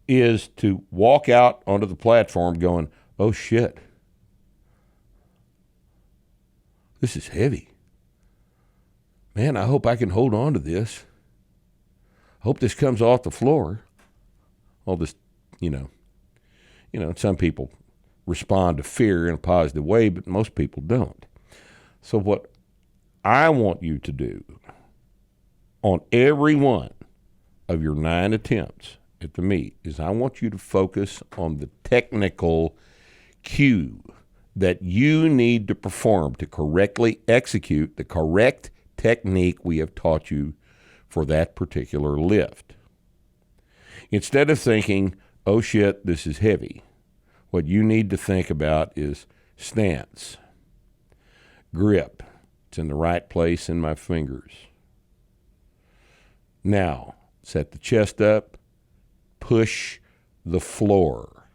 Speaker 1: is to walk out onto the platform going, oh shit, this is heavy. Man, I hope I can hold on to this. I hope this comes off the floor. All this, some people respond to fear in a positive way, but most people don't. So what I want you to do on every one of your 9 attempts at the meet is I want you to focus on the technical cue that you need to perform to correctly execute the correct technique we have taught you for that particular lift. Instead of thinking, oh shit, this is heavy, what you need to think about is stance, grip. It's in the right place in my fingers. Now, set the chest up, push the floor.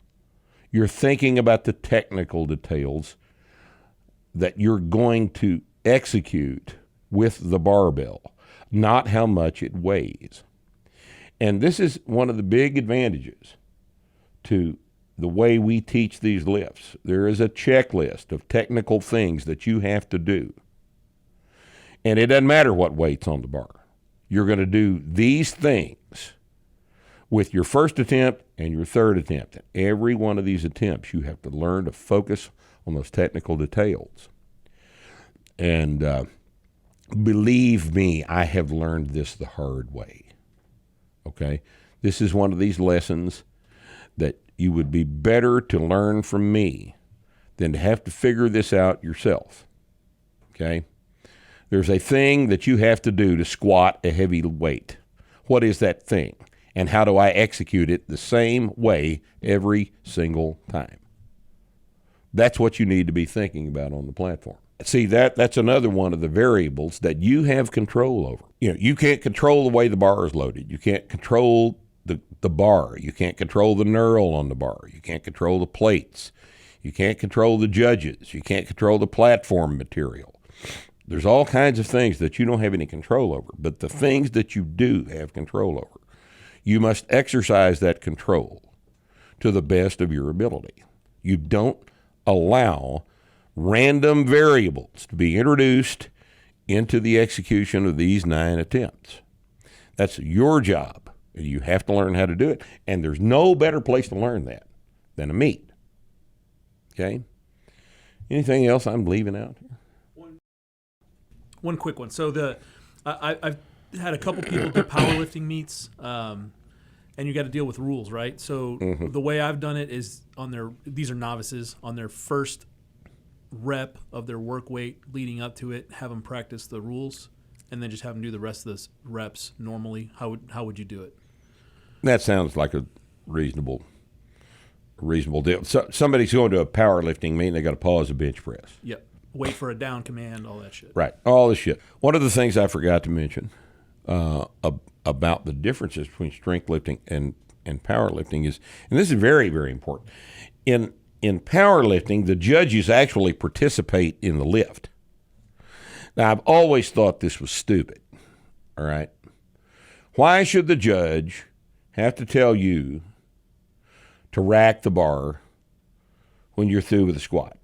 Speaker 1: You're thinking about the technical details that you're going to execute with the barbell, not how much it weighs. And this is one of the big advantages to the way we teach these lifts. There is a checklist of technical things that you have to do. And it doesn't matter what weight's on the bar. You're going to do these things with your first attempt and your third attempt. And every one of these attempts, you have to learn to focus on those technical details. And believe me, I have learned this the hard way. Okay? This is one of these lessons that you would be better to learn from me than to have to figure this out yourself. Okay? There's a thing that you have to do to squat a heavy weight. What is that thing? And how do I execute it the same way every single time? That's what you need to be thinking about on the platform. See, that's another one of the variables that you have control over. You can't control the way the bar is loaded. You can't control the bar. You can't control the knurl on the bar. You can't control the plates. You can't control the judges. You can't control the platform material. There's all kinds of things that you don't have any control over, but the things that you do have control over, you must exercise that control to the best of your ability. You don't allow random variables to be introduced into the execution of these 9 attempts. That's your job. You have to learn how to do it, and there's no better place to learn that than a meet. Okay? Anything else I'm leaving out here?
Speaker 3: One quick one. So I've had a couple people do powerlifting meets, and you got to deal with rules, right? So the way I've done it is these are novices on their first rep of their work weight leading up to it, have them practice the rules, and then just have them do the rest of the reps normally? How would you do it?
Speaker 1: That sounds like a reasonable deal. So somebody's going to a powerlifting meet and they got to pause a bench press.
Speaker 3: Yep. Wait for a down command, all that shit.
Speaker 1: Right. All this shit. One of the things I forgot to mention about the differences between strength lifting and powerlifting is, and this is very, very important, in powerlifting, the judges actually participate in the lift. Now, I've always thought this was stupid. All right. Why should the judge have to tell you to rack the bar when you're through with a squat?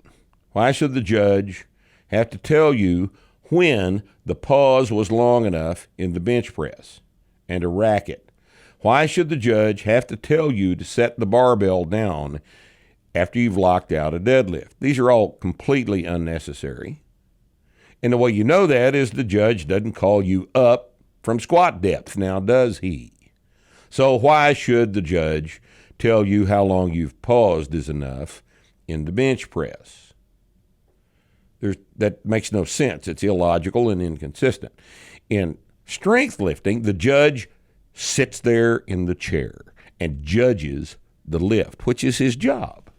Speaker 1: Why should the judge have to tell you when the pause was long enough in the bench press and to rack it? Why should the judge have to tell you to set the barbell down after you've locked out a deadlift? These are all completely unnecessary. And the way you know that is the judge doesn't call you up from squat depth, now does he? So why should the judge tell you how long you've paused is enough in the bench press? That makes no sense. It's illogical and inconsistent. In strength lifting, the judge sits there in the chair and judges the lift, which is his job.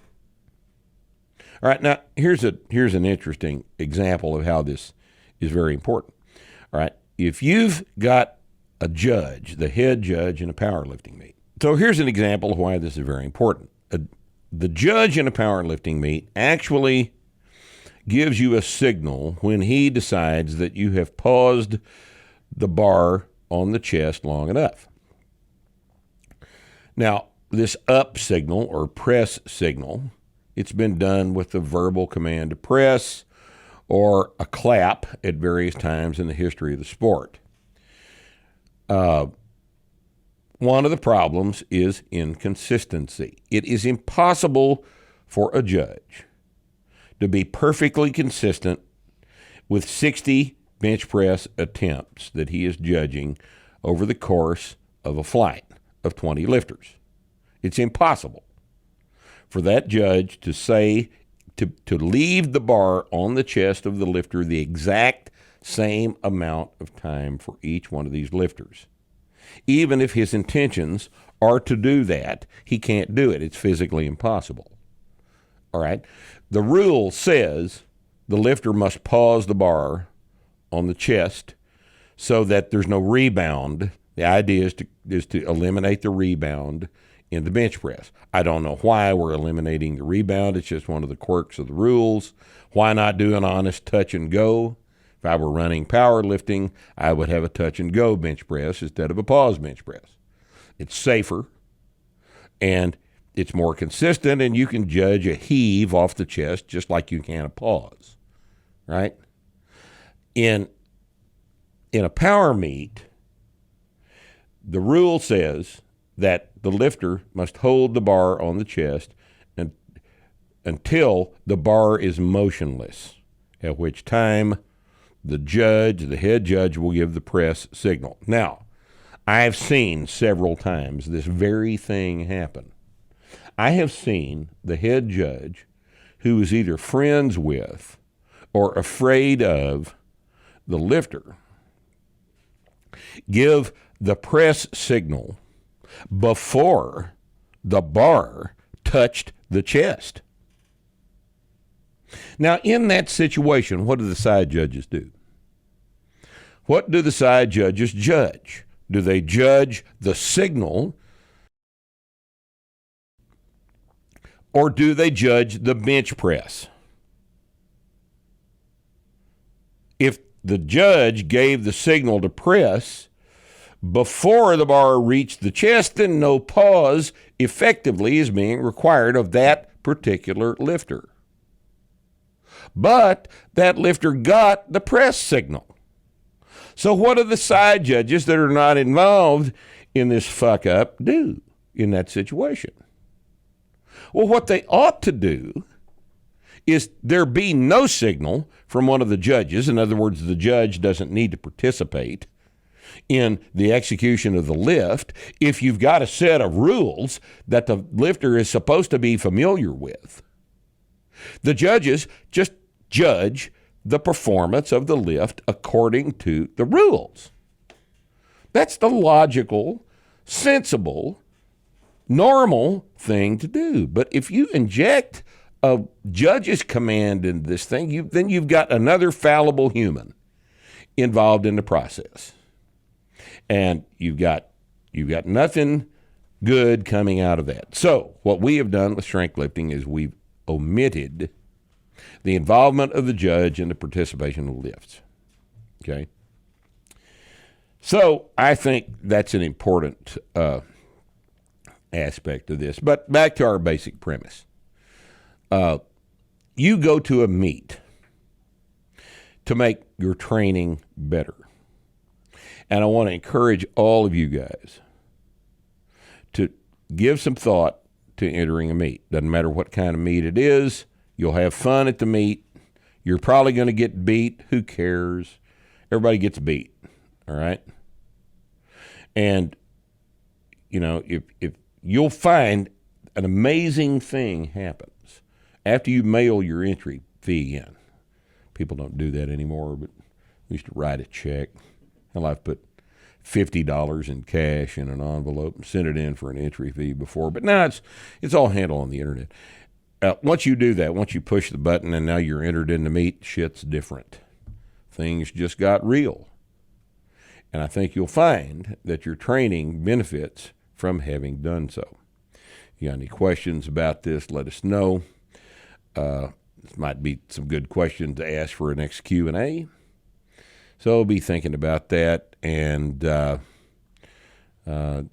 Speaker 1: All right, now here's an interesting example of how this is very important. All right, if you've got a judge, the head judge in a powerlifting meet. So here's an example of why this is very important. The judge in a powerlifting meet actually gives you a signal when he decides that you have paused the bar on the chest long enough. Now, this up signal or press signal, it's been done with the verbal command to press or a clap at various times in the history of the sport. One of the problems is inconsistency. It is impossible for a judge to be perfectly consistent with 60 bench press attempts that he is judging over the course of a flight of 20 lifters. It's impossible for that judge to say, to leave the bar on the chest of the lifter the exact same amount of time for each one of these lifters. Even if his intentions are to do that, he can't do it. It's physically impossible. All right? The rule says the lifter must pause the bar on the chest so that there's no rebound. The idea is to eliminate the rebound in the bench press. I don't know why we're eliminating the rebound. It's just one of the quirks of the rules. Why not do an honest touch and go? If I were running powerlifting, I would have a touch and go bench press instead of a pause bench press. It's safer and it's more consistent, and you can judge a heave off the chest just like you can a pause, right? In a power meet, the rule says that the lifter must hold the bar on the chest until the bar is motionless, at which time the head judge, will give the press signal. Now, I've seen several times this very thing happen. I have seen the head judge, who is either friends with or afraid of the lifter, give the press signal before the bar touched the chest. Now, in that situation, what do the side judges do? What do the side judges judge? Do they judge the signal, or do they judge the bench press? If the judge gave the signal to press before the bar reached the chest, then no pause effectively is being required of that particular lifter. But that lifter got the press signal. So what do the side judges that are not involved in this fuck up do in that situation? Well, what they ought to do is there be no signal from one of the judges. In other words, the judge doesn't need to participate in the execution of the lift if you've got a set of rules that the lifter is supposed to be familiar with. The judges just judge the performance of the lift according to the rules. That's the logical, sensible, normal thing to do. But if you inject a judge's command in this thing, then you've got another fallible human involved in the process. And you've got nothing good coming out of that. So what we have done with strength lifting is we've omitted the involvement of the judge in the participation of lifts. Okay? So I think that's an important aspect of this. But back to our basic premise. You go to a meet to make your training better. And I want to encourage all of you guys to give some thought to entering a meet. Doesn't matter what kind of meet it is. You'll have fun at the meet. You're probably going to get beat. Who cares? Everybody gets beat. All right? And, you know, if you'll find an amazing thing happens after you mail your entry fee in. People don't do that anymore, but we used to write a check. Hell, I've put $50 in cash in an envelope and sent it in for an entry fee before. But now it's all handled on the internet. Once you do that, once you push the button and now you're entered in the meet, shit's different. Things just got real. And I think you'll find that your training benefits from having done so. If you got any questions about this, let us know. This might be some good questions to ask for a next Q&A. So be thinking about that, and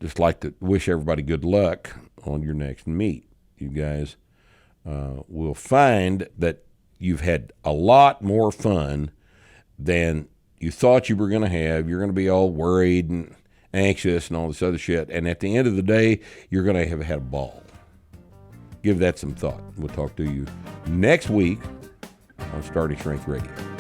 Speaker 1: just like to wish everybody good luck on your next meet. You guys will find that you've had a lot more fun than you thought you were going to have. You're going to be all worried and anxious and all this other shit, and at the end of the day, you're going to have had a ball. Give that some thought. We'll talk to you next week on Starting Strength Radio.